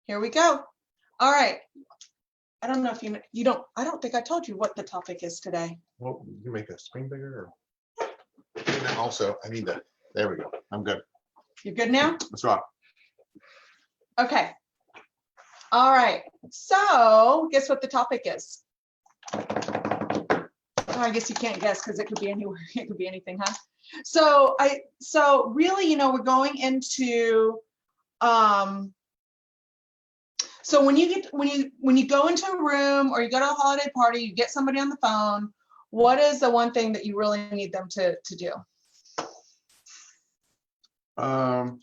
Here we go. All right. I don't know if you don't, I don't think I told you what the topic is today. Well, you can make the screen bigger. And then also, I need to, there we go. I'm good. You're good now? Let's rock. Okay. All right. So guess what the topic is? Oh, I guess you can't guess because it could be anywhere. It could be anything, huh? So really, we're going into, so when you go into a room or you go to a holiday party, you get somebody on the phone, what is the one thing that you really need them to do? Well,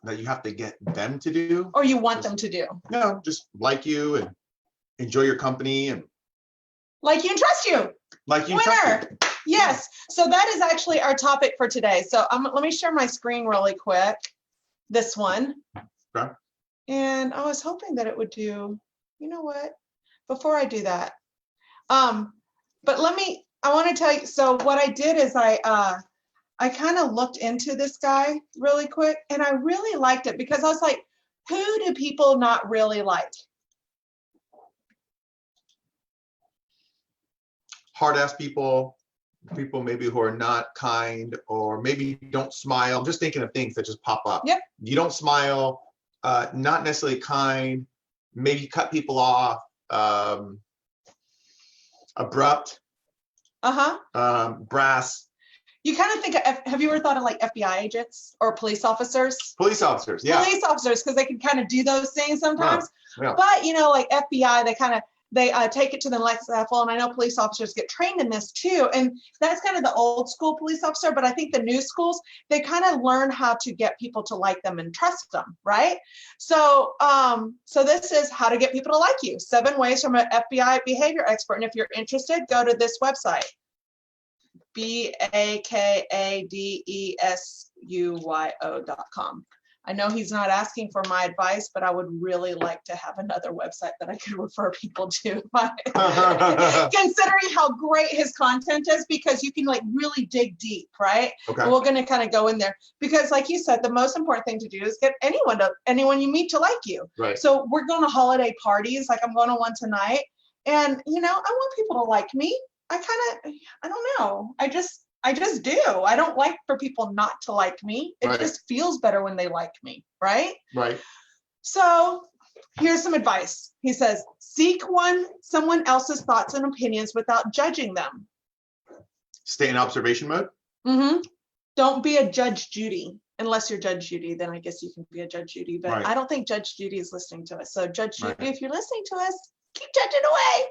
that you have to get them to do. Or you want them to do? No, just like you and enjoy your company and like you and trust you. Like you. Winner. Yes. So that is actually our topic for today. So let me share my screen really quick. This one. Okay. And I was hoping that it would do, you know what, before I do that. But I want to tell you, so what I did is I kind of looked into this guy really quick and I really liked it because I was like, who do people not really like? Hard-ass people maybe who are not kind or maybe don't smile. I'm just thinking of things that just pop up. Yep. You don't smile, not necessarily kind, maybe cut people off, abrupt, brass. You kind of think of, have you ever thought of like FBI agents or police officers? Police officers, yeah. Police officers, because they can kind of do those things sometimes. Yeah. But, like FBI, they take it to the next level. And I know police officers get trained in this too. And that's kind of the old school police officer. But I think the new schools, they kind of learn how to get people to like them and trust them, right? So, so this is how to get people to like you. 7 ways from an FBI behavior expert. And if you're interested, go to this website. BAKADESUYO.com. I know he's not asking for my advice, but I would really like to have another website that I could refer people to. Considering how great his content is, because you can really dig deep, right? Okay. And we're going to kind of go in there because, like you said, the most important thing to do is get anyone you meet to like you. Right. So we're going to holiday parties, like I'm going to one tonight, and I want people to like me. I don't know. I just do. I don't like for people not to like me. It just feels better when they like me, right? Right. So here's some advice. He says, seek someone else's thoughts and opinions without judging them. Stay in observation mode. Mm-hmm. Don't be a Judge Judy. Unless you're Judge Judy, then I guess you can be a Judge Judy. But I don't think Judge Judy is listening to us. So Judge Judy, if you're listening to us, keep judging away.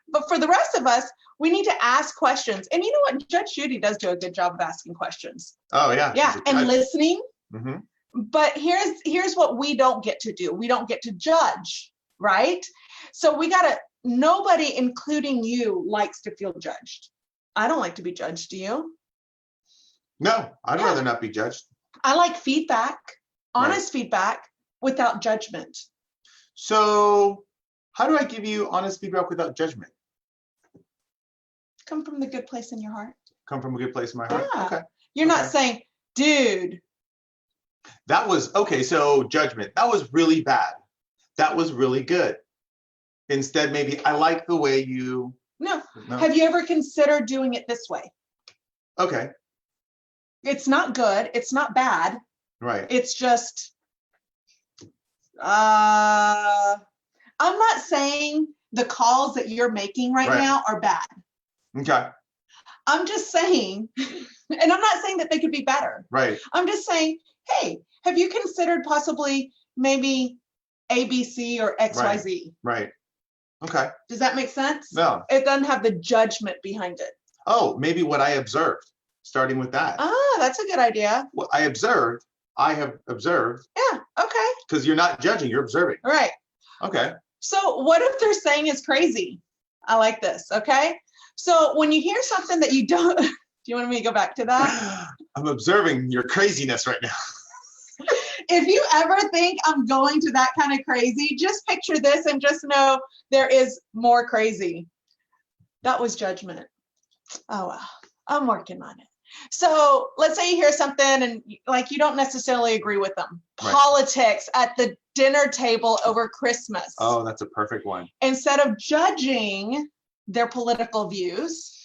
But for the rest of us, we need to ask questions. And you know what? Judge Judy does do a good job of asking questions. Oh, yeah. Yeah, and listening. Mm-hmm. But here's what we don't get to do. We don't get to judge, right? So nobody, including you, likes to feel judged. I don't like to be judged. Do you? No, I'd rather not be judged. I like feedback, honest feedback without judgment. So how do I give you honest feedback without judgment? Come from the good place in your heart. Come from a good place in my heart? Yeah. Okay. You're not saying, dude. That was, okay, so judgment. That was really bad. That was really good. Instead, maybe I like the way you... No. Have you ever considered doing it this way? Okay. It's not good. It's not bad. Right. It's just... I'm not saying the calls that you're making right now are bad. Okay. I'm just saying, and I'm not saying that they could be better. Right. I'm just saying, hey, have you considered possibly maybe ABC or XYZ? Right. Okay. Does that make sense? No. It doesn't have the judgment behind it. Oh, maybe what I observed, starting with that. Ah, that's a good idea. What I have observed. Yeah, okay. Because you're not judging, you're observing. All right. Okay. So what if they're saying is crazy? I like this, okay? So when you hear something that you don't, do you want me to go back to that? I'm observing your craziness right now. If you ever think I'm going to that kind of crazy, just picture this and just know there is more crazy. That was judgment. Oh, well, I'm working on it. So let's say you hear something and you don't necessarily agree with them. Politics at the dinner table over Christmas. Oh, that's a perfect one. Instead of judging their political views,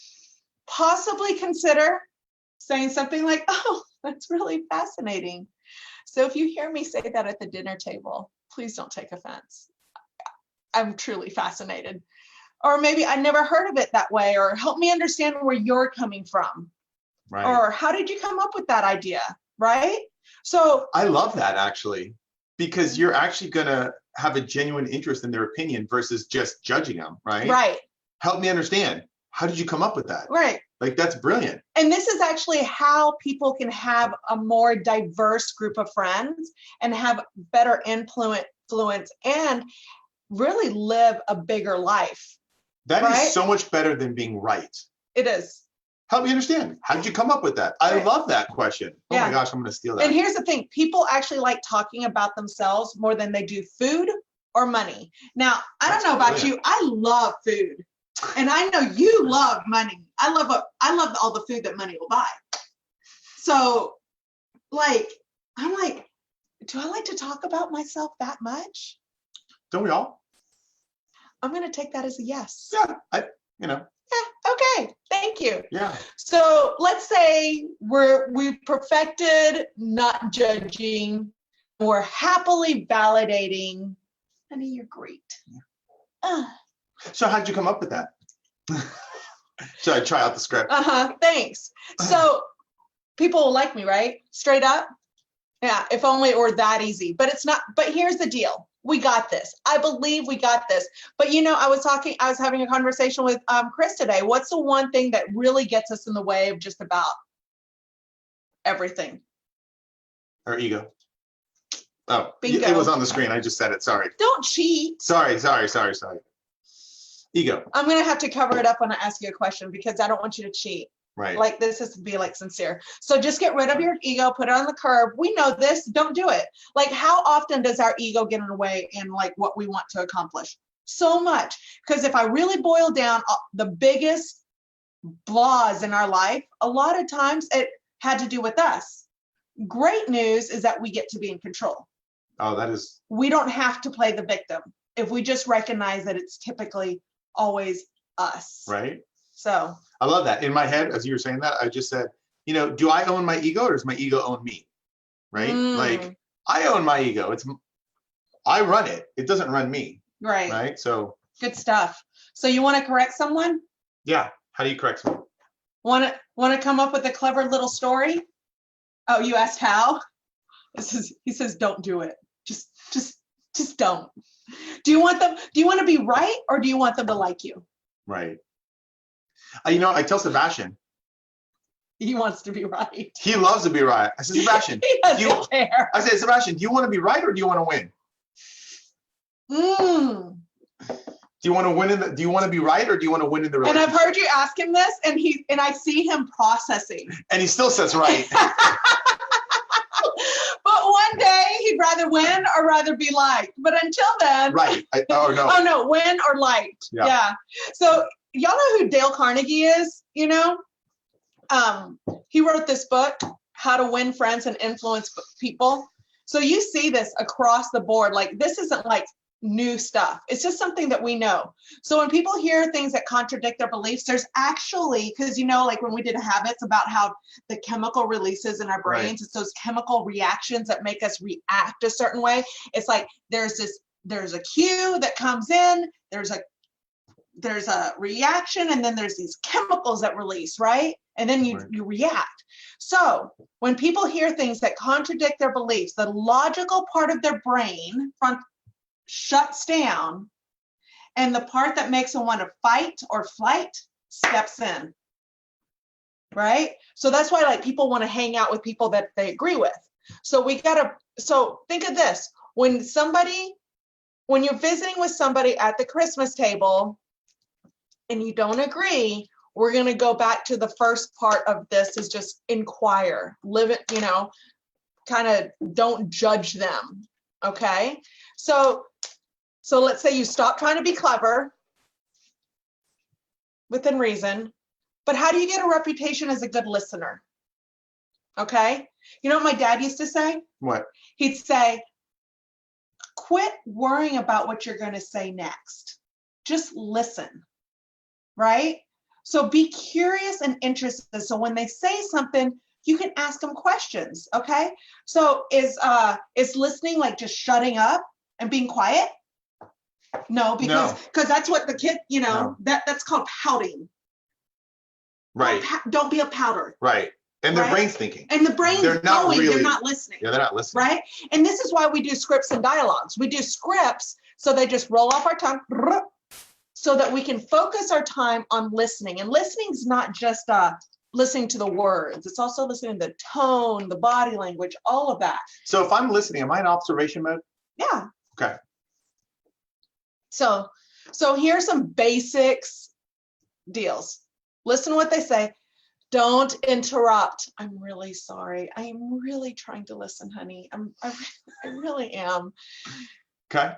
possibly consider saying something like, oh, that's really fascinating. So if you hear me say that at the dinner table, please don't take offense. I'm truly fascinated. Or maybe I never heard of it that way, or help me understand where you're coming from. Right. Or how did you come up with that idea? Right? So I love that, actually, because you're actually going to have a genuine interest in their opinion versus just judging them, right? Right. Help me understand. How did you come up with that? Right. Like, that's brilliant. And this is actually how people can have a more diverse group of friends and have better influence and really live a bigger life. That right? is so much better than being right. It is. Help me understand. How did you come up with that? I love that question. Oh my gosh, I'm going to steal that. And here's the thing. People actually like talking about themselves more than they do food or money. Now, I don't know about you. I love food. And I know you love money. I love all the food that money will buy. So, like, I'm like, do I like to talk about myself that much? Don't we all? I'm going to take that as a yes. Yeah, Yeah, okay, thank you. Yeah. So let's say we've perfected not judging, we're happily validating. Honey, you're great. So how'd you come up with that? Should I try out the script? Thanks. So people will like me, right? Straight up. Yeah, if only it were that easy, but it's not. But here's the deal. We got this. I believe we got this. But I was having a conversation with Chris today. What's the one thing that really gets us in the way of just about everything? Our ego. Oh, Bingo. It was on the screen. I just said it. Sorry. Don't cheat. Sorry. Ego. I'm going to have to cover it up when I ask you a question because I don't want you to cheat. Right. Like, this is to be like sincere. So just get rid of your ego, put it on the curb. We know this. Don't do it. Like, how often does our ego get in the way in like what we want to accomplish? So much. Because if I really boil down the biggest flaws in our life, a lot of times it had to do with us. Great news is that we get to be in control. Oh, that is. We don't have to play the victim if we just recognize that it's typically always us. Right. So I love that. In my head, as you were saying that, I just said, do I own my ego or does my ego own me? Right? Like, I own my ego. I run it. It doesn't run me. Right. Right. So good stuff. So you want to correct someone? Yeah. How do you correct someone? Want to come up with a clever little story? Oh, you asked how? He says, don't do it. Just don't. Do you want to be right or do you want them to like you? Right. I tell Sebastian. He wants to be right. He loves to be right. I said, Sebastian, he doesn't care. I said, Sebastian, do you want to be right or do you want to win? Do you want to be right or do you want to win in the relationship? And I've heard you ask him this, and I see him processing. And he still says right. But one day he'd rather win or rather be liked. But until then, right. No. Oh no, win or liked. Yeah. So y'all know who Dale Carnegie is? He wrote this book, How to Win Friends and Influence People. So you see this across the board. Like, this isn't like new stuff. It's just something that we know. So when people hear things that contradict their beliefs, there's actually, because like when we did habits about how the chemical releases in our brains, right. It's those chemical reactions that make us react a certain way. It's like there's a cue that comes in, there's a reaction, and then there's these chemicals that release, right? And then you react. So when people hear things that contradict their beliefs, the logical part of their brain shuts down, and the part that makes them want to fight or flight steps in, right? So that's why like people want to hang out with people that they agree with. So think of this. When you're visiting with somebody at the Christmas table and you don't agree, we're going to go back to the first part of this is just inquire, live it, kind of don't judge them. Okay. So let's say you stop trying to be clever within reason, but how do you get a reputation as a good listener? Okay. You know what my dad used to say? What? He'd say, quit worrying about what you're going to say next. Just listen, right? So be curious and interested. So when they say something, you can ask them questions, okay? So is listening like just shutting up and being quiet? No, because that's what the kid, that's called pouting. Right. Don't be a powder. Right. And their brain's thinking. And the brain's they're not listening. Yeah, they're not listening. Right? And this is why we do scripts and dialogues. We do scripts so they just roll off our tongue so that we can focus our time on listening. And listening is not just listening to the words. It's also listening to the tone, the body language, all of that. So if I'm listening, am I in observation mode? Yeah. Okay. So here's some basics deals. Listen to what they say. Don't interrupt. I'm really sorry. I am really trying to listen, honey. I really am. Okay.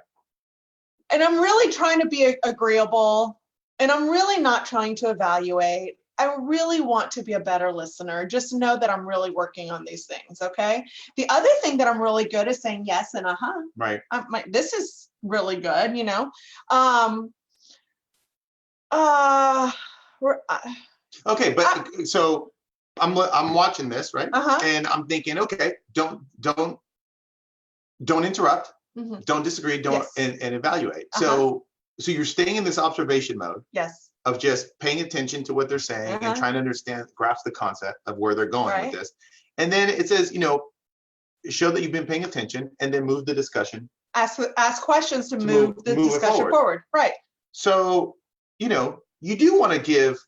And I'm really trying to be agreeable. And I'm really not trying to evaluate. I really want to be a better listener. Just know that I'm really working on these things, okay? The other thing that I'm really good is saying yes and uh-huh. Right. This is really good, Okay, but so I'm watching this, right? Uh-huh. And I'm thinking, okay, don't interrupt, Mm-hmm. don't disagree, and evaluate. Uh-huh. So you're staying in this observation mode. Yes. Of just paying attention to what they're saying Uh-huh. and trying to grasp the concept of where they're going Right. with this. And then it says, show that you've been paying attention and then move the discussion. Ask questions to move the discussion forward. Right. So, you do want to give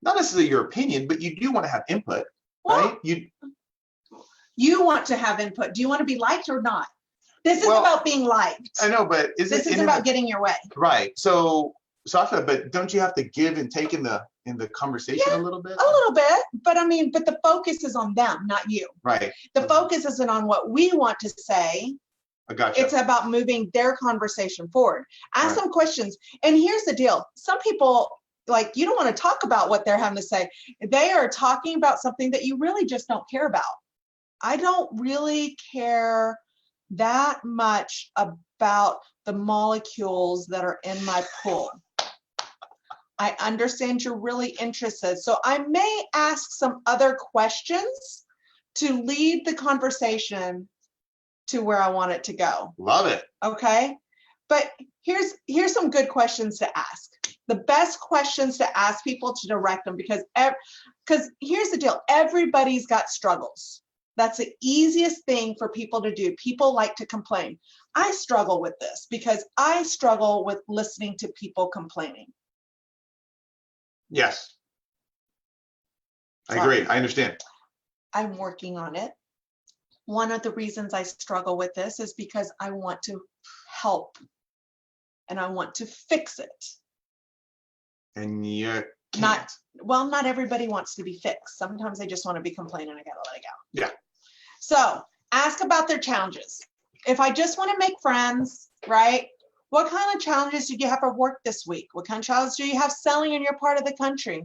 not necessarily your opinion, but you do want to have input, right? You want to have input. Do you want to be liked or not? This is about being liked. I know, but this is about getting your way. Right. So Sasha, but don't you have to give and take in the conversation a little bit? A little bit, but the focus is on them, not you. Right. The focus isn't on what we want to say. I gotcha. It's about moving their conversation forward. Ask them questions. And here's the deal. Some people, you don't want to talk about what they're having to say. They are talking about something that you really just don't care about. I don't really care that much about the molecules that are in my pool. I understand you're really interested. So I may ask some other questions to lead the conversation to where I want it to go. Love it. Okay. But here's some good questions to ask. The best questions to ask people to direct them, because here's the deal. Everybody's got struggles. That's the easiest thing for people to do. People like to complain. I struggle with this because I struggle with listening to people complaining. Yes. I agree. I understand. I'm working on it. One of the reasons I struggle with this is because I want to help and I want to fix it. And you can't. Not everybody wants to be fixed. Sometimes they just want to be complaining. I gotta let it go. Yeah. So ask about their challenges. If I just want to make friends, right? What kind of challenges do you have at work this week? What kind of challenges do you have selling in your part of the country?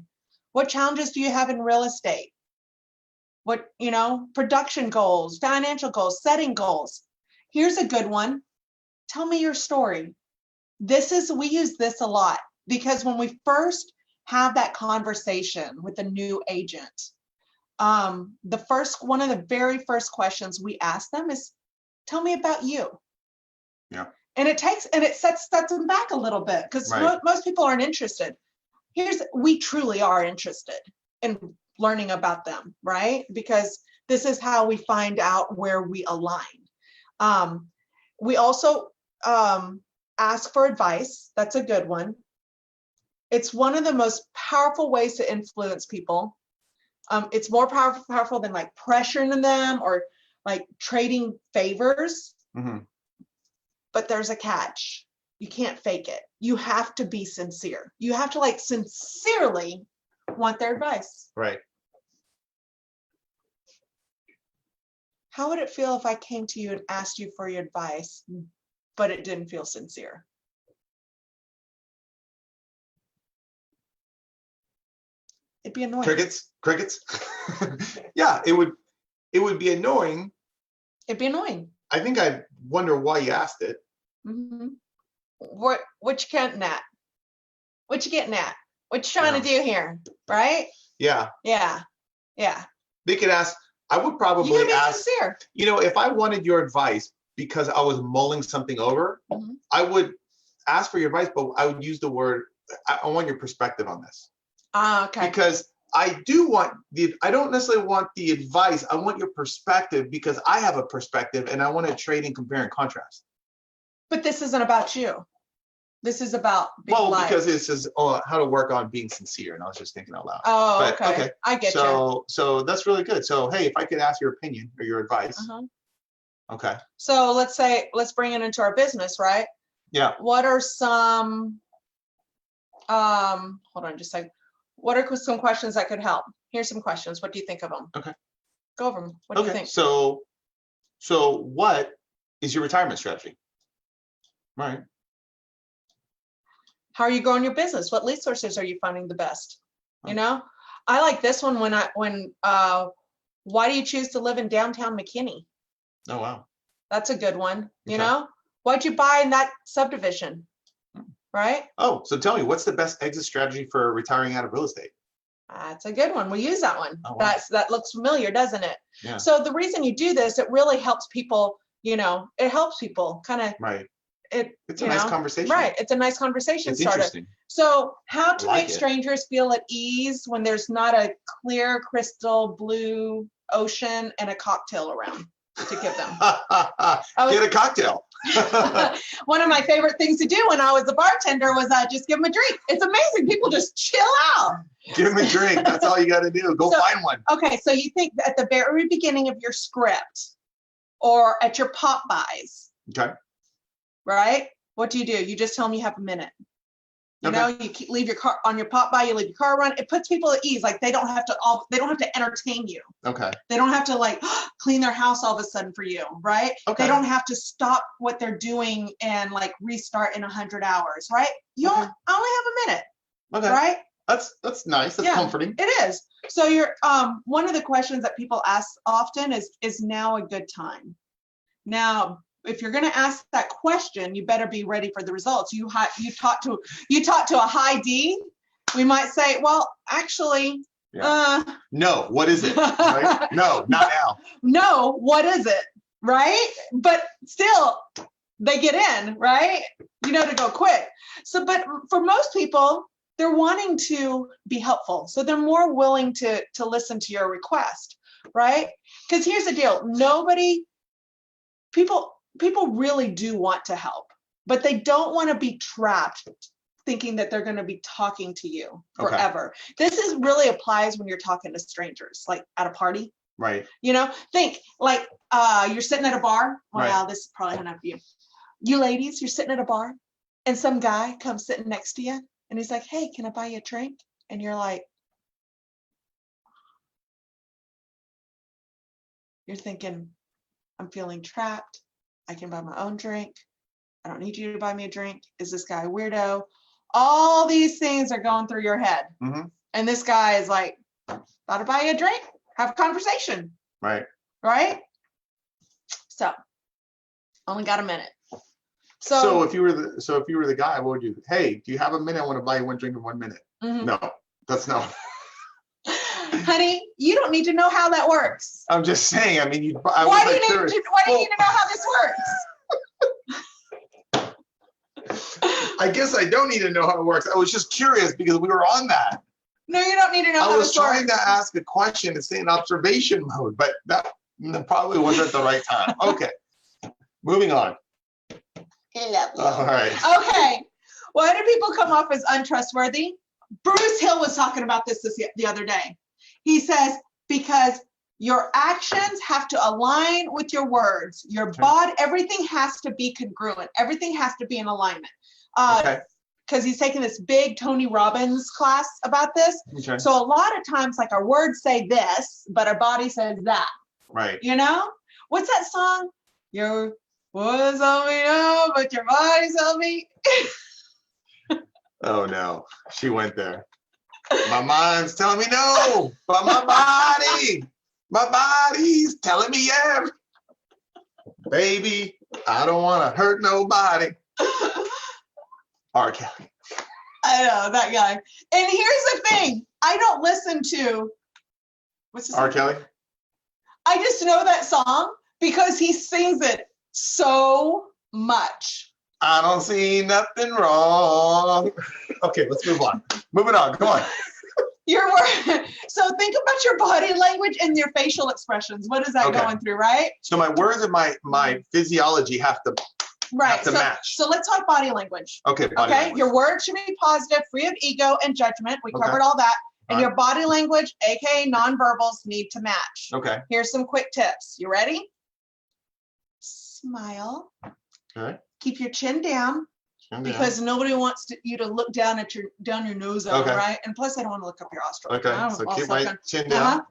What challenges do you have in real estate? What, production goals, financial goals, setting goals. Here's a good one. Tell me your story. We use this a lot because when we first have that conversation with a new agent, one of the very first questions we ask them is, tell me about you. Yeah. And it sets them back a little bit because most people aren't interested. We truly are interested in learning about them, right? Because this is how we find out where we align. We also ask for advice. That's a good one. It's one of the most powerful ways to influence people. It's more powerful than pressuring them or trading favors. Mm-hmm. But there's a catch. You can't fake it. You have to be sincere. You have to sincerely want their advice. Right. How would it feel if I came to you and asked you for your advice, but it didn't feel sincere? It'd be annoying. Crickets. Yeah, it would be annoying. It'd be annoying. I think I'd wonder why you asked it. Mm-hmm. What you getting at? What you getting at? What you trying to do here? Right? Yeah. Yeah. Yeah. They could ask, I would probably You can be ask, sincere. if I wanted your advice because I was mulling something over, I would ask for your advice, but I would use the word, I want your perspective on this. Okay. Because I don't necessarily want the advice. I want your perspective because I have a perspective and I want to trade and compare and contrast. But this isn't about you. This is about being life. Because it says how to work on being sincere, and I was just thinking out loud. Oh, okay. I get you. So that's really good. So hey, if I could ask your opinion or your advice. Okay. So let's bring it into our business, right? Yeah. What are some hold on just a second. What are some questions that could help? Here's some questions. What do you think of them? Okay. Go over them. What do you think? So what is your retirement strategy? Right. How are you growing your business? What lead sources are you finding the best? I like this one why do you choose to live in downtown McKinney? Oh, wow. That's a good one. Why'd you buy in that subdivision? Right? Oh, so tell me, what's the best exit strategy for retiring out of real estate? That's a good one. We use that one. Oh, wow. That looks familiar, doesn't it? Yeah. So the reason you do this, it really helps people, it helps people kind of. Right. It's a nice conversation. Right. It's a nice conversation it's starter. Interesting. So how to make strangers feel at ease when there's not a clear crystal blue ocean and a cocktail around to give them. Get a cocktail. One of my favorite things to do when I was a bartender was just give them a drink. It's amazing. People just chill out. Give them a drink. That's all you got to do. Go find one. Okay. So you think at the very beginning of your script or at your pop buys. Okay. Right? What do? You just tell them you have a minute. You leave your car on your pop by, you leave your car run. It puts people at ease. Like they don't have to entertain you. Okay. They don't have to clean their house all of a sudden for you, right? Okay. They don't have to stop what they're doing and restart in 100 hours, right? I only have a minute. Okay. Right? That's nice. That's comforting. It is. So you're one of the questions that people ask often is now a good time? Now, if you're going to ask that question, you better be ready for the results. You talk to a high D, we might say, well, actually, no, what is it? Right? No, not now. No, what is it? Right? But still, they get in, right? To go quick. So, but for most people, they're wanting to be helpful. So they're more willing to listen to your request, right? Because here's the deal. People really do want to help, but they don't want to be trapped thinking that they're going to be talking to you forever. Okay. This really applies when you're talking to strangers, like at a party. Right. Think you're sitting at a bar. Well, this is probably not for you. You ladies, you're sitting at a bar and some guy comes sitting next to you and he's like, hey, can I buy you a drink? And you're thinking, I'm feeling trapped. I can buy my own drink. I don't need you to buy me a drink. Is this guy a weirdo? All these things are going through your head. Mm-hmm. And this guy is like, thought to buy you a drink, have a conversation. Right. Right? So, only got a minute. So if you were the guy, what would you? Hey, do you have a minute? I want to buy you one drink in 1 minute. Mm-hmm. No, that's not. Honey, you don't need to know how that works. I'm just saying. I mean, why do you need to know how this works? I guess I don't need to know how it works. I was just curious because we were on that. No, you don't need to know how this works. I was trying to ask a question and stay in observation mode, but that probably wasn't the right time. Okay, moving on. Lovely. All right. Okay. Why do people come off as untrustworthy? Bruce Hill was talking about this the other day. He says, because your actions have to align with your words, your body, everything has to be congruent. Everything has to be in alignment. Because he's taking this big Tony Robbins class about this. Okay. So a lot of times, our words say this, but our body says that. Right. What's that song? Your words tell me no, but your body tell me. Oh no, she went there. My mind's telling me no, but my body's telling me yeah. Baby, I don't want to hurt nobody. R. Kelly. I know that guy. And here's the thing: I don't listen to what's his R. name? Kelly. I just know that song because he sings it so much. I don't see nothing wrong. Okay, let's move on. Moving on. Come on. So think about your body language and your facial expressions. What is that going through, right? So my words and my physiology have to match. So let's talk body language. Okay. Language. Your words should be positive, free of ego and judgment. We covered all that. And your body language, aka nonverbals, need to match. Okay. Here's some quick tips. You ready? Smile. Okay. Keep your chin down. Because nobody wants you to look down your nose, right? And plus, I don't want to look up your nostril. Okay, so keep my chin down.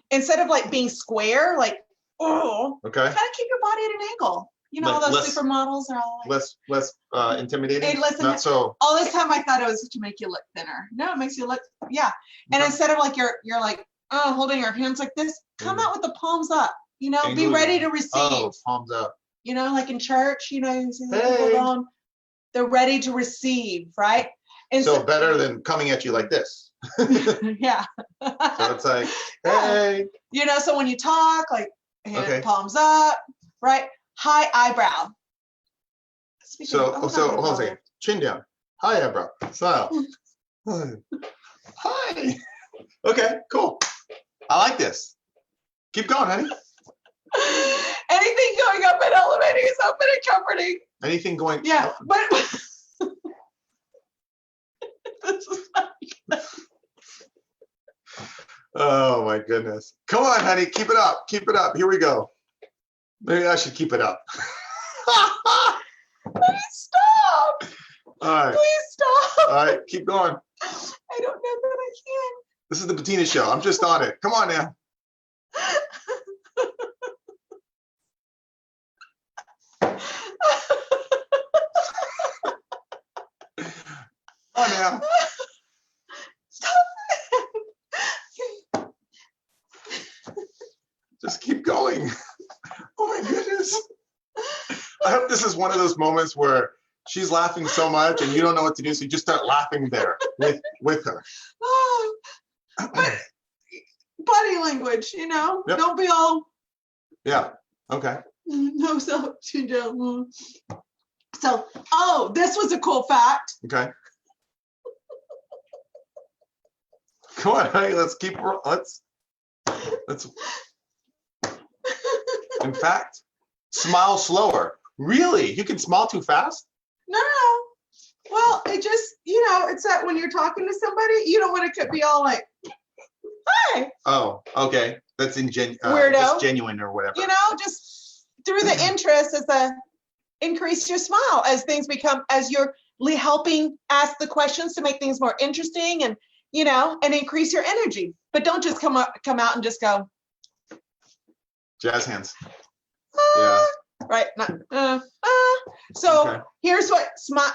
Instead of like being square, like kind of keep your body at an angle. You know, all those supermodels are all like less intimidating. Hey, listen, not so. All this time I thought it was to make you look thinner. No, it makes you look And instead of like you're like holding your hands like this, come out with the palms up. You know, be ready to receive. Oh, palms up. You know, like in church, you know, you see the people going. They're ready to receive, right? And so better than coming at you like this. Yeah. So it's like, hey. You know, so when you talk, like palms up, right? High eyebrow. So hold on a second. Chin down. High eyebrow. Smile. Hi. Okay, cool. I like this. Keep going, honey. Anything going up and elevating is open and comforting. Anything going? Yeah, but this is not oh my goodness! Come on, honey, keep it up. Keep it up. Here we go. Maybe I should keep it up. Please stop. All right. Please stop. All right, keep going. I don't know that I can. This is the Bettina Show. I'm just on it. Come on now. Oh, now. Stop it. Just keep going. Oh my goodness. I hope this is one of those moments where she's laughing so much and you don't know what to do, so you just start laughing there with her. Oh, but body language, you know, don't be all. Yeah. Okay. No, so chin down. So, this was a cool fact. Okay. Come on, honey. Let's. In fact, smile slower. Really? You can smile too fast? No. Well, it just, you know, it's that when you're talking to somebody, you don't want to be all like, hi. Oh, okay. That's weirdo. Just genuine or whatever. You know, just through the interest increase your smile as things become, as you're helping ask the questions to make things more interesting and, you know, and increase your energy. But don't just come out and just go. Jazz hands. Yeah. Right. So here's what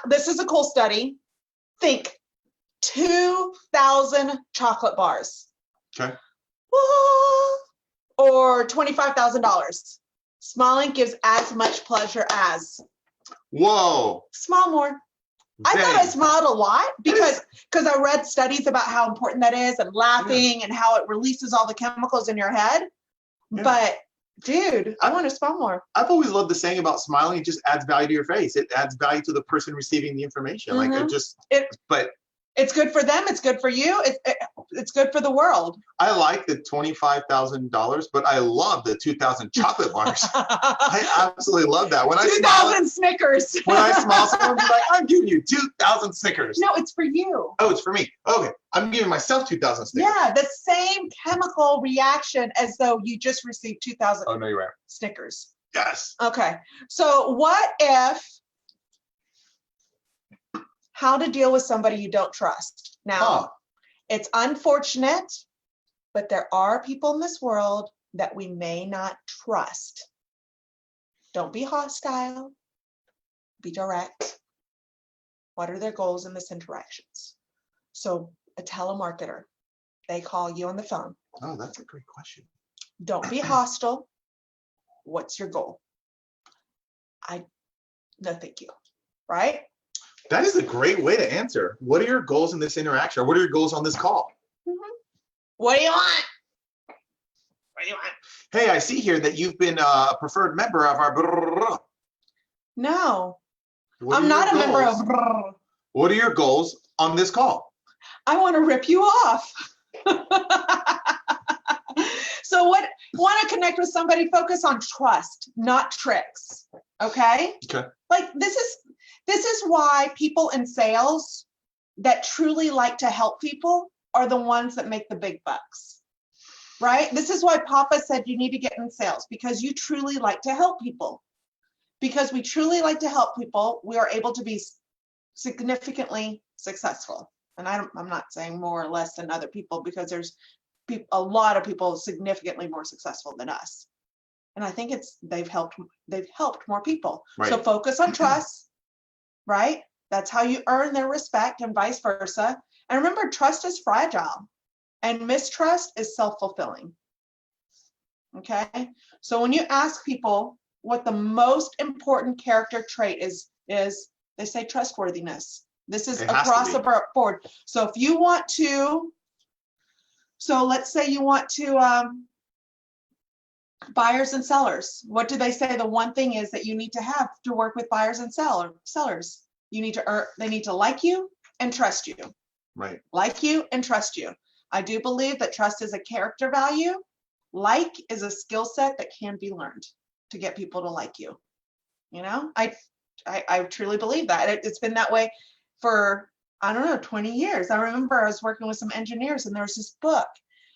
this is a cool study. Think 2,000 chocolate bars. Okay. Or $25,000. Smiling gives as much pleasure as. Whoa. Smile more. I thought I smiled a lot because I read studies about how important that is and laughing and how it releases all the chemicals in your head. Yeah. But dude, I want to smile more. I've always loved the saying about smiling. It just adds value to your face. It adds value to the person receiving the information. Mm-hmm. But it's good for them. It's good for you. It's good for the world. I like the $25,000, but I love the 2,000 chocolate bars. I absolutely love that. When 2,000 Snickers. When I smile, someone will be like, "I'm giving you 2,000 Snickers." No, it's for you. Oh, it's for me. Okay, I'm giving myself 2,000 Snickers. Yeah, the same chemical reaction as though you just received 2,000. Oh no, you're right. Snickers. Yes. Okay, so what if? How to deal with somebody you don't trust. Now, it's unfortunate, but there are people in this world that we may not trust. Don't be hostile. Be direct. What are their goals in this interactions? So a telemarketer, they call you on the phone. Oh, that's a great question. Don't be hostile. What's your goal? no thank you, right? That is a great way to answer. What are your goals in this interaction? Or what are your goals on this call? Mm-hmm. What do you want? What do you want? Hey, I see here that you've been a preferred member of our. No, I'm not a member of. What are your goals on this call? I want to rip you off. So what, want to connect with somebody, focus on trust, not tricks. Okay? Okay. Like this is why people in sales that truly like to help people are the ones that make the big bucks. Right? This is why Papa said you need to get in sales, because you truly like to help people. Because we truly like to help people, we are able to be significantly successful. And I'm not saying more or less than other people, because there's a lot of people significantly more successful than us. And I think they've helped more people. Right. So focus on trust, right? That's how you earn their respect, and vice versa. And remember, trust is fragile and mistrust is self-fulfilling. Okay? So when you ask people what the most important character trait is they say trustworthiness. This is across the board. So if you want to, let's say you want to buyers and sellers. What do they say? The one thing is that you need to have to work with buyers and sellers. You need to they need to like you and trust you. Right. Like you and trust you. I do believe that trust is a character value. Like is a skill set that can be learned to get people to like you. You know, I truly believe that. It's been that way for, I don't know, 20 years. I remember I was working with some engineers and there was this book.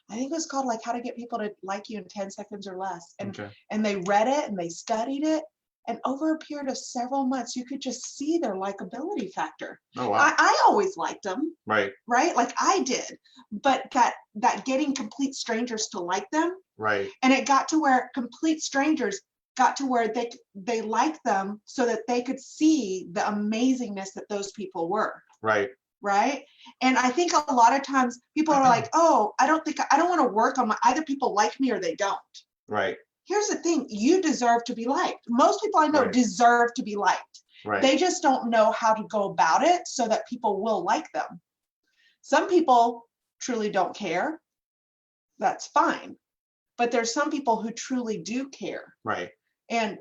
I think it was called like How to Get People to Like You in 10 Seconds or Less. And they read it and they studied it. And over a period of several months, you could just see their likability factor. Oh, wow. I always liked them. Right. Right? Like I did. But that getting complete strangers to like them. Right. And it got to where complete strangers got to where they liked them so that they could see the amazingness that those people were. Right. Right. And I think a lot of times people are like, oh, I don't want to work on either people like me or they don't. Right. Here's the thing. You deserve to be liked. Most people I know deserve to be liked. Right. They just don't know how to go about it so that people will like them. Some people truly don't care. That's fine. But there's some people who truly do care. Right. And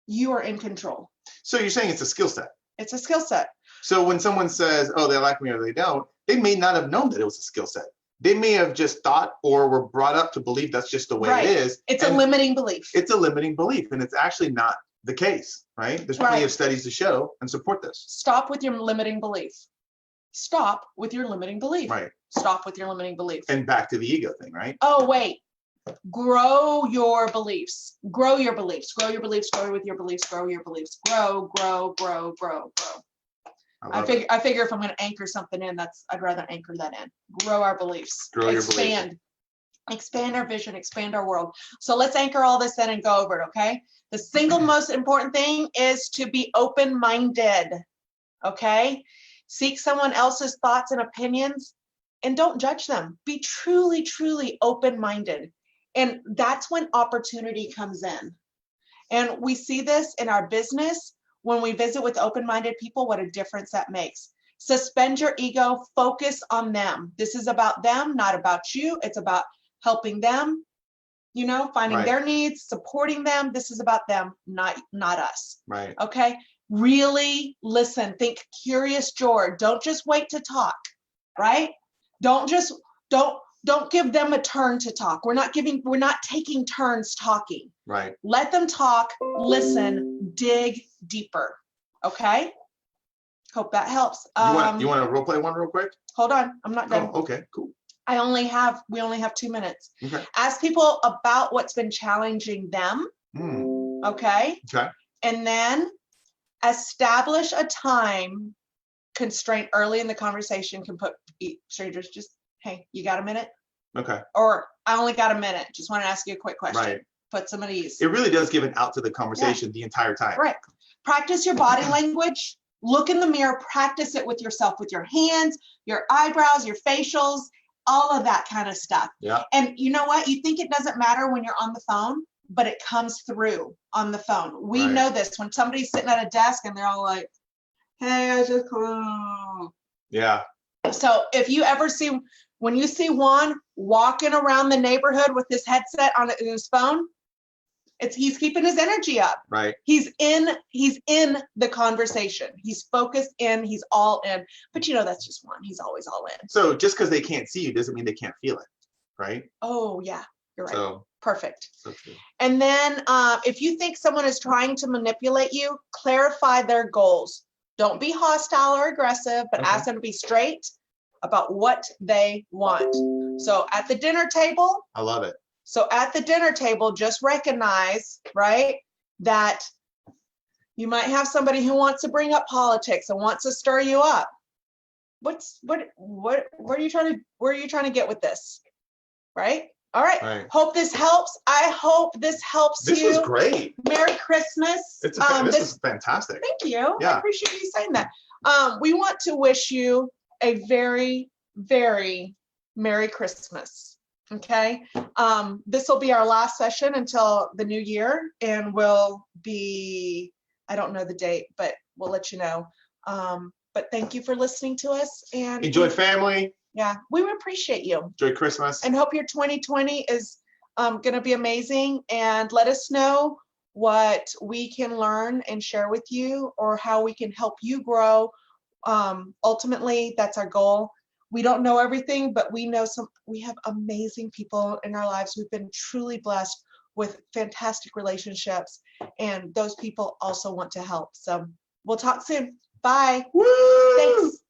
you are in control. So you're saying it's a skill set. It's a skill set. So when someone says, oh, they like me or they don't, they may not have known that it was a skill set. They may have just thought or were brought up to believe that's just the way it is. It's a limiting belief. It's a limiting belief, and it's actually not the case, right? There's plenty of studies to show and support this. Stop with your limiting belief. Stop with your limiting belief. Right. Stop with your limiting belief. And back to the ego thing, right? Oh, wait. Grow your beliefs. Grow your beliefs. Grow your beliefs. Grow with your beliefs. Grow your beliefs. Grow. I figure if I'm going to anchor something in, I'd rather anchor that in. Grow our beliefs. Grow your beliefs. Expand our vision, expand our world. So let's anchor all this in and go over it, okay? The single most important thing is to be open-minded, okay? Seek someone else's thoughts and opinions and don't judge them. Be truly, truly open-minded. And that's when opportunity comes in. And we see this in our business. When we visit with open-minded people, what a difference that makes. Suspend your ego, focus on them. This is about them, not about you. It's about helping them, finding their needs, supporting them. This is about them, not us. Right. Okay. Really listen, think Curious George. Don't just wait to talk, right? Don't give them a turn to talk. We're not taking turns talking. Right. Let them talk, listen, dig deeper. Okay. Hope that helps. You want to role play one real quick? Hold on. I'm not done. Oh, okay, cool. We only have 2 minutes. Okay. Ask people about what's been challenging them. Okay. Okay. And then establish a time constraint early in the conversation. Can put strangers just, hey, you got a minute? Okay. Or I only got a minute. Just want to ask you a quick question. Right. Put some at ease. It really does give an out to the conversation the entire time. Right. Practice your body language. Look in the mirror. Practice it with yourself, with your hands, your eyebrows, your facials, all of that kind of stuff. Yeah. And you know what? You think it doesn't matter when you're on the phone? but it comes through on the phone. We Right. know this when somebody's sitting at a desk and they're all like, hey, I just called. Yeah. So if you ever see, when you see Juan walking around the neighborhood with his headset on his phone, he's keeping his energy up. Right. He's in the conversation. He's focused in, he's all in. But that's just Juan. He's always all in. So just because they can't see you doesn't mean they can't feel it, right? Oh yeah, you're right. So perfect. So true. And then if you think someone is trying to manipulate you, clarify their goals. Don't be hostile or aggressive, but ask them to be straight about what they want. So at the dinner table, I love it. So at the dinner table, just recognize, right, that you might have somebody who wants to bring up politics and wants to stir you up. Where are you trying to get with this? Right? All right. Hope this helps. I hope this helps you. This was great. Merry Christmas. This is fantastic. Thank you. Yeah. I appreciate you saying that. We want to wish you a very, very Merry Christmas. Okay. This will be our last session until the new year, and we'll be, I don't know the date, but we'll let you know. But thank you for listening to us, and enjoy family. Yeah, we appreciate you. Enjoy Christmas. And hope your 2020 is going to be amazing. And let us know what we can learn and share with you, or how we can help you grow. Ultimately, that's our goal. We don't know everything, but we know we have amazing people in our lives. We've been truly blessed with fantastic relationships, and those people also want to help. So we'll talk soon. Bye. Woo! Thanks.